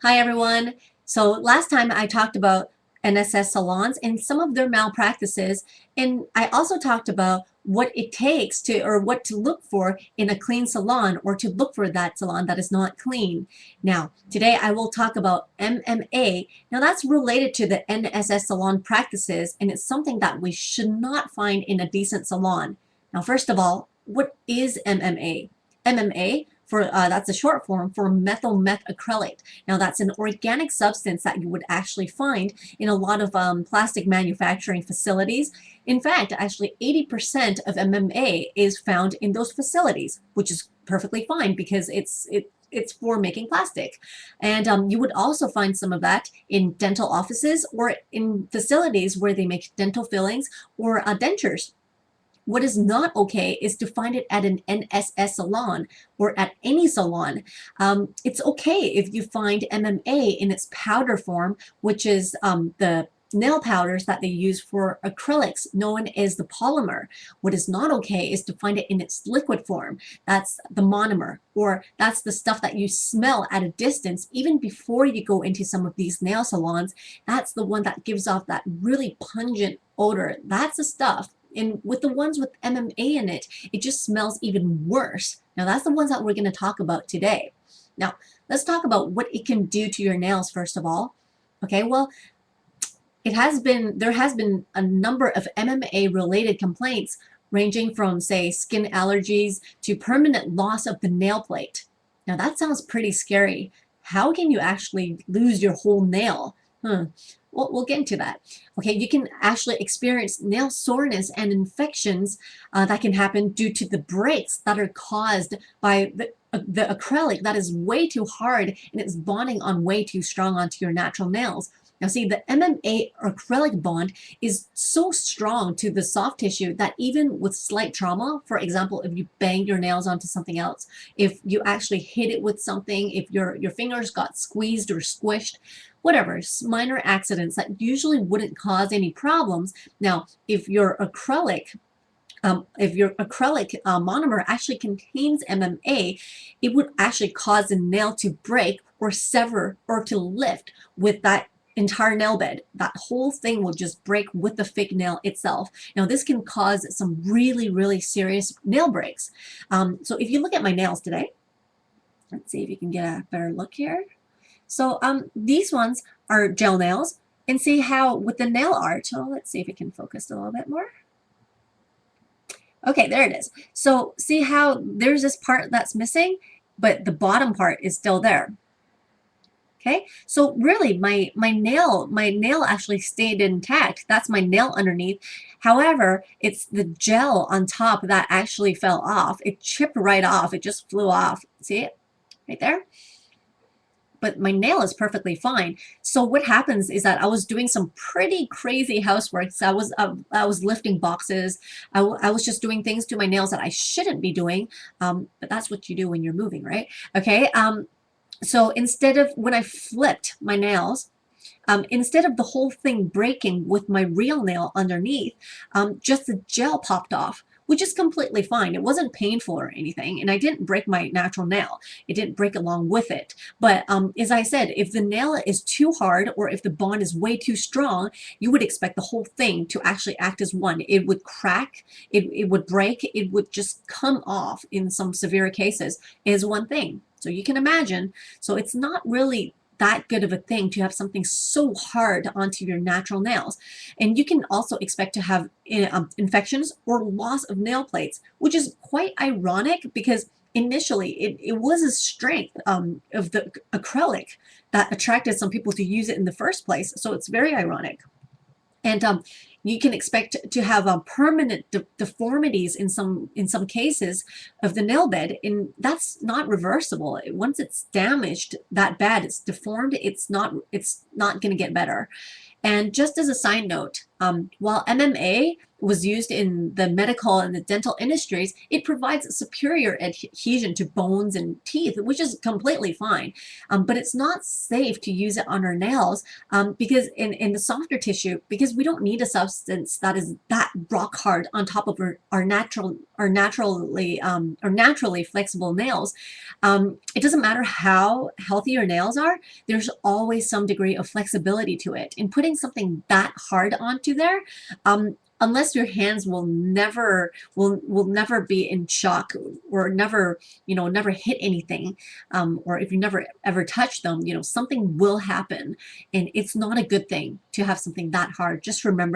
Hi everyone. So last time I talked about NSS salons and some of their malpractices, and I also talked about what it takes to or what to look for in a clean salon or to look for that salon that is not clean. Now, today I will talk about MMA. Now that's related to the NSS salon practices and it's something that we should not find in a decent salon. Now, first of all, what is MMA? MMA for that's a short form for methyl methacrylate. Now that's an organic substance that you would actually find in a lot of plastic manufacturing facilities. In fact, actually 80% of MMA is found in those facilities, which is perfectly fine because it's for making plastic. And you would also find some of that in dental offices or in facilities where they make dental fillings or dentures. What is not okay is to find it at an NSS salon or at any salon. It's okay if you find MMA in its powder form, which is the nail powders that they use for acrylics, known as the polymer. What is not okay is to find it in its liquid form. That's the monomer, or that's the stuff that you smell at a distance even before you go into some of these nail salons. That's the one that gives off that really pungent odor. That's the stuff. And with the ones with MMA in it, it just smells even worse. Now that's the ones that we're going to talk about today. Now, let's talk about what it can do to your nails first of all. Okay, well, there has been a number of MMA related complaints ranging from say skin allergies to permanent loss of the nail plate. Now that sounds pretty scary. How can you actually lose your whole nail? Well, we'll get into that. Okay, you can actually experience nail soreness and infections that can happen due to the breaks that are caused by the acrylic that is way too hard and it's bonding on way too strong onto your natural nails. Now see, the MMA acrylic bond is so strong to the soft tissue that even with slight trauma, for example, if you bang your nails onto something else, if you actually hit it with something, if your fingers got squeezed or squished, whatever, minor accidents that usually wouldn't cause any problems. Now, if your acrylic monomer actually contains MMA, it would actually cause the nail to break or sever or to lift with that entire nail bed. That whole thing will just break with the fake nail itself. Now this can cause some really, really serious nail breaks. So if you look at my nails today, let's see if you can get a better look here. So these ones are gel nails, and see how with the nail art, oh, let's see if it can focus a little bit more. Okay, there it is. So see how there's this part that's missing, but the bottom part is still there. Okay, so really my nail actually stayed intact. That's my nail underneath. However, it's the gel on top that actually fell off. It chipped right off. It just flew off. See it right there? But my nail is perfectly fine. So what happens is that I was doing some pretty crazy housework. So I was lifting boxes. I was just doing things to my nails that I shouldn't be doing. But that's what you do when you're moving, right? Okay. So instead of when I flipped my nails, instead of the whole thing breaking with my real nail underneath, just the gel popped off, which is completely fine. It wasn't painful or anything, and I didn't break my natural nail. It didn't break along with it. But as I said, if the nail is too hard or if the bond is way too strong, you would expect the whole thing to actually act as one. It would crack, it would break, it would just come off in some severe cases as one thing. So you can imagine. So it's not really that good of a thing to have something so hard onto your natural nails. And you can also expect to have infections or loss of nail plates, which is quite ironic because initially it was a strength of the acrylic that attracted some people to use it in the first place. So it's very ironic. And you can expect to have permanent deformities in some cases of the nail bed, and that's not reversible. Once it's damaged that bad, it's deformed, it's not going to get better. And just as a side note, while MMA was used in the medical and the dental industries, it provides superior adhesion to bones and teeth, which is completely fine. But it's not safe to use it on our nails because in the softer tissue, because we don't need a substance that is that rock hard on top of our naturally flexible nails, it doesn't matter how healthy your nails are, there's always some degree of flexibility to it. And putting something that hard onto there, unless your hands will never be in shock, or never, never hit anything, or if you never ever touch them, something will happen, and it's not a good thing to have something that hard. Just remember